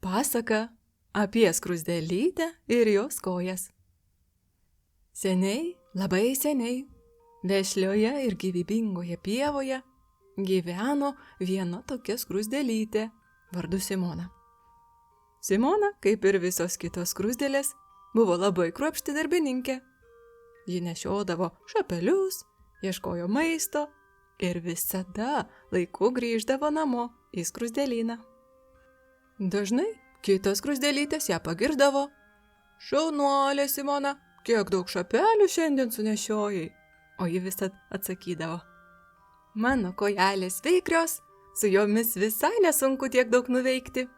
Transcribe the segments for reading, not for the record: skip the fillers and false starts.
Pasaka apie skruzdėlytę ir jos kojas. Seniai, labai seniai, vešlioje ir gyvybingoje pievoje gyveno viena tokia skruzdėlytė vardu Simona. Simona, kaip ir visos kitos skruzdėlės, buvo labai kruopšti darbininkė. Ji nešiodavo šapelius, ieškojo maisto ir visada laiku grįždavo namo į skruzdėlyną. Dažnai kitos skruzdėlytės ją pagirdavo. "Šaunuolė, Simona, kiek daug šapelių šiandien sunešiojai?" O ji visad atsakydavo: "Mano kojelės veikrios, su jomis visai nesunku tiek daug nuveikti."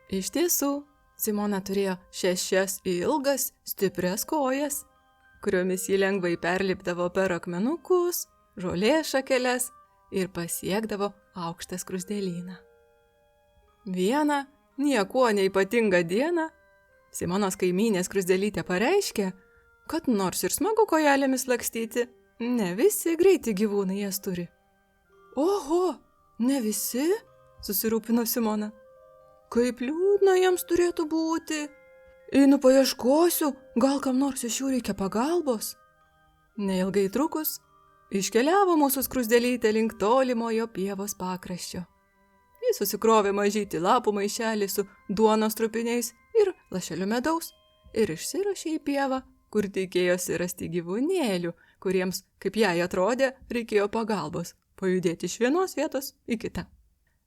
Iš tiesų, Simona turėjo 6 ilgas, stiprias kojas, kuriomis ji lengvai perlipdavo per akmenukus, žolės šakeles ir pasiekdavo aukštą skruzdėlyną. Vieną niekuo neypatingą dieną Simonos kaimynė skruzdėlytė pareiškė, kad nors ir smagu kojelėmis lakstyti, ne visi greiti gyvūnai jas turi. "Oho, ne visi?" susirūpino Simona. "Kaip liūdna jiems turėtų būti. Einu paieškosiu, gal kam nors iš jų reikia pagalbos." Neilgai trukus, iškeliavo mūsų skruzdėlytė link tolimojo pievos pakraščio. Jis susikrovė mažytį lapų maišelį su duonos trupiniais ir lašeliu medaus ir išsiruošė į pievą, kur tikėjosi rasti gyvūnėlių, kuriems, kaip jai atrodė, reikėjo pagalbos pajudėti iš vienos vietos į kitą.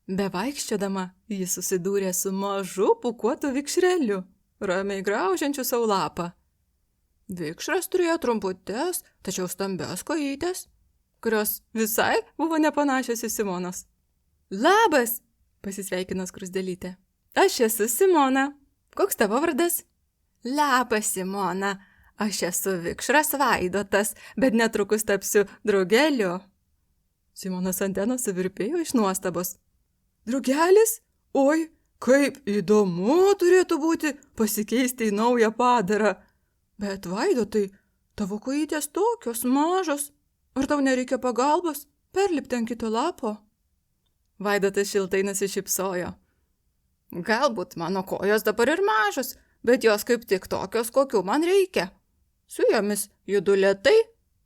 Bevaikščiodama, ji susidūrė su mažu pūkuotu vikšreliu, ramiai graužiančiu sau lapą. Vikšras turėjo trumputes, tačiau stambias kojytes, kurios visai buvo nepanašios į Simonos. "Labas!" pasisveikino skruzdėlytė. "Aš esu Simona. Koks tavo vardas?" "Labas, Simona. Aš esu vikšras Vaidotas, bet netrukus tapsiu drugeliu." Simonos antenos suvirpėjo iš nuostabos. "Drugelis? Oi, kaip įdomu turėtų būti pasikeisti į naują padarą. Bet Vaidotai, tavo kojytės tokios mažos. Ar tau nereikia pagalbos perlipti ant kito lapo?" Vaidotas šiltai nusišypsojo. "Galbūt mano kojos dabar ir mažos, bet jos kaip tik tokios, kokių man reikia. Su jomis judu lėtai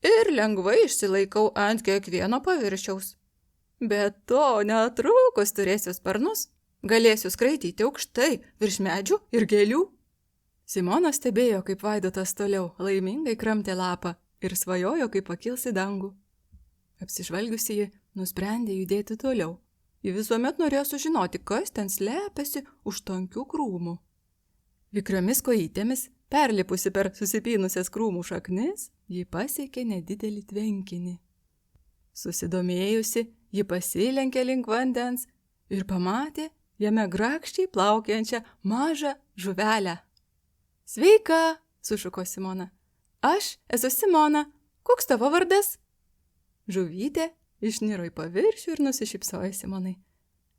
ir lengvai išsilaikau ant kiekvieno paviršiaus. Be to, netrukus turėsiu sparnus, galėsiu skraidyti aukštai virš medžių ir gėlių." Simona stebėjo, kaip Vaidotas toliau laimingai kramtė lapą ir svajojo, kaip pakils į dangų. Apsižvalgiusi ji nusprendė judėti toliau. Ji visuomet norėjo sužinoti, kas ten slepiasi už tankių krūmų. Vikriomis kojytėmis, perlipusi per susipynusias krūmų šaknis, ji pasiekė nedidelį tvenkinį. Susidomėjusi, ji pasilenkė link vandens ir pamatė jame grakščiai plaukiojančią mažą žuvelę. "Sveika!" sušuko Simona. "Aš esu Simona. Koks tavo vardas?" Žuvytė išniro į paviršių ir nusišypsojo Simonai.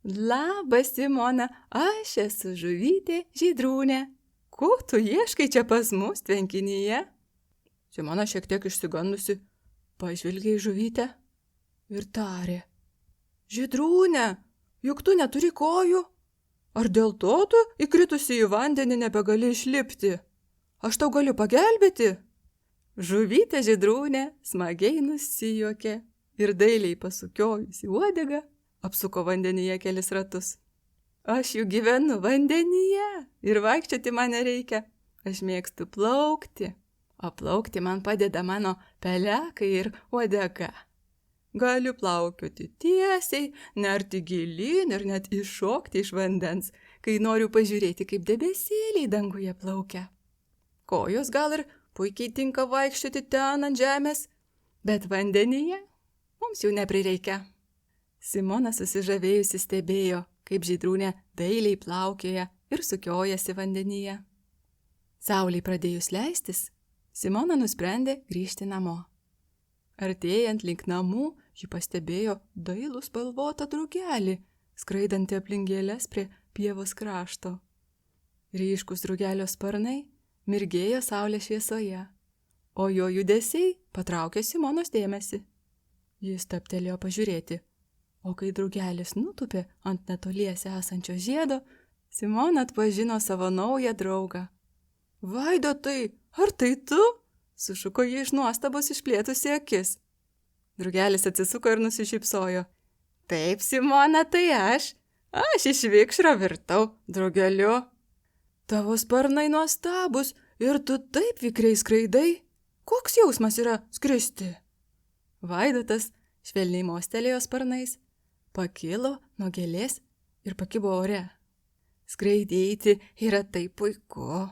"Labas, Simona, aš esu žuvytė Žydrūnė. Ko tu ieškai čia pas mus tvenkinyje?" Simona šiek tiek išsigandusi pažvelgė į žuvytę ir tarė: "Žydrūne, juk tu neturi kojų? Ar dėl to tu įkritusi į vandenį nebegali išlipti? Aš tau galiu pagelbėti?" Žuvytė Žydrūnė smagiai nusijuokė ir dailiai pasukiojusi uodegą apsuko vandenyje kelis ratus. "Aš juk gyvenu vandenyje ir vaikščioti man nereikia. Aš mėgstu plaukti, o plaukti man padeda mano pelekai ir uodega. Galiu plaukioti tiesiai, nerti gilyn ir net iššokti iš vandens, kai noriu pažiūrėti, kaip debesėliai danguje plaukia. Kojos gal ir puikiai tinka vaikščioti ten ant žemės, bet vandenyje mums jų neprireikia." Simona susižavėjusi stebėjo, kaip Žydrūnė dailiai plaukioja ir sukiojasi vandenyje. Saulei pradėjus leistis, Simona nusprendė grįžti namo. Artėjant link namų, ji pastebėjo dailų spalvotą drugelį, skraidantį aplink gėles prie pievos krašto. Ryškus drugelio sparnai mirgėjo saulės šviesoje, o jo judesiai patraukė Simonos dėmesį. Jis stabtelėjo pažiūrėti, o kai drugelis nutūpė ant netoliese esančio žiedo, Simona atpažino savo naują draugą. Vaidotai, ar tai tu? Sušuko ji iš nuostabos išplėtusi akis. Drugelis atsisuko ir nusišypsojo. Taip, Simona, tai aš. Aš iš vikšro virtau drugeliu. Tavo sparnai nuostabus ir tu taip vikriai skraidai. Koks jausmas yra skristi? Vaidotas švelniai mostelėjo sparnais, pakilo nuo gėlės ir pakibo ore. Skraidyti yra taip puiku.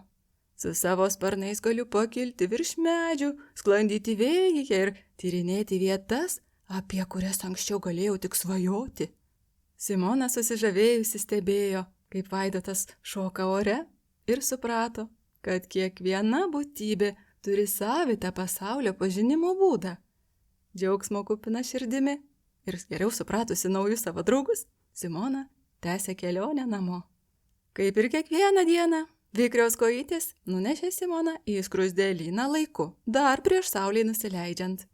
Su savo sparnais galiu pakilti virš medžių, sklandyti vėjyje ir tyrinėti vietas, apie kurias anksčiau galėjau tik svajoti. Simona susižavėjusi stebėjo, kaip Vaidotas šoka ore ir suprato, kad kiekviena būtybė turi savitą pasaulio pažinimo būdą. Džiaugsmo kupina širdimi ir geriau supratusi naujus savo draugus, Simona tęsė kelionę namo. Kaip ir kiekvieną dieną, vikrios kojytės nunešė Simoną į skruzdėlyną laiku, dar prieš saulei nusileidžiant.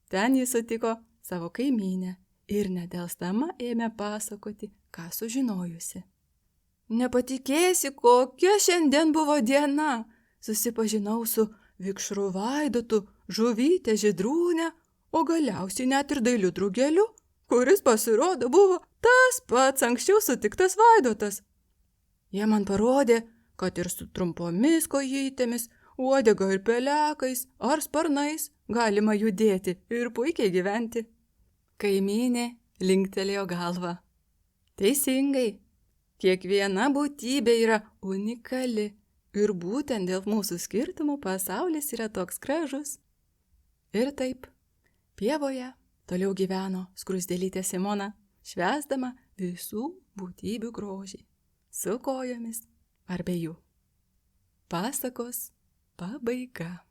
Ten jis sutiko savo kaimynę ir nedelsdama ėmė pasakoti, ką sužinojusi. Nepatikėsi, kokia šiandien buvo diena. Susipažinau su vikšru Vaidotu, žuvyte Žydrūne, o galiausiai net ir dailiu drugeliu, kuris pasirodo buvo tas pats anksčiau sutiktas Vaidotas. Jie man parodė, kad ir su trumpomis kojytėmis, uodega ir pelekais ar sparnais galima judėti ir puikiai gyventi. Kaimynė linktelėjo galvą. Teisingai, kiekviena būtybė yra unikali ir būtent dėl mūsų skirtumų pasaulis yra toks gražus. Ir taip, pievoje toliau gyveno skruzdėlytė Simona, švęsdama visų būtybių grožį, su kojomis ar be jų. Pasakos pabaiga.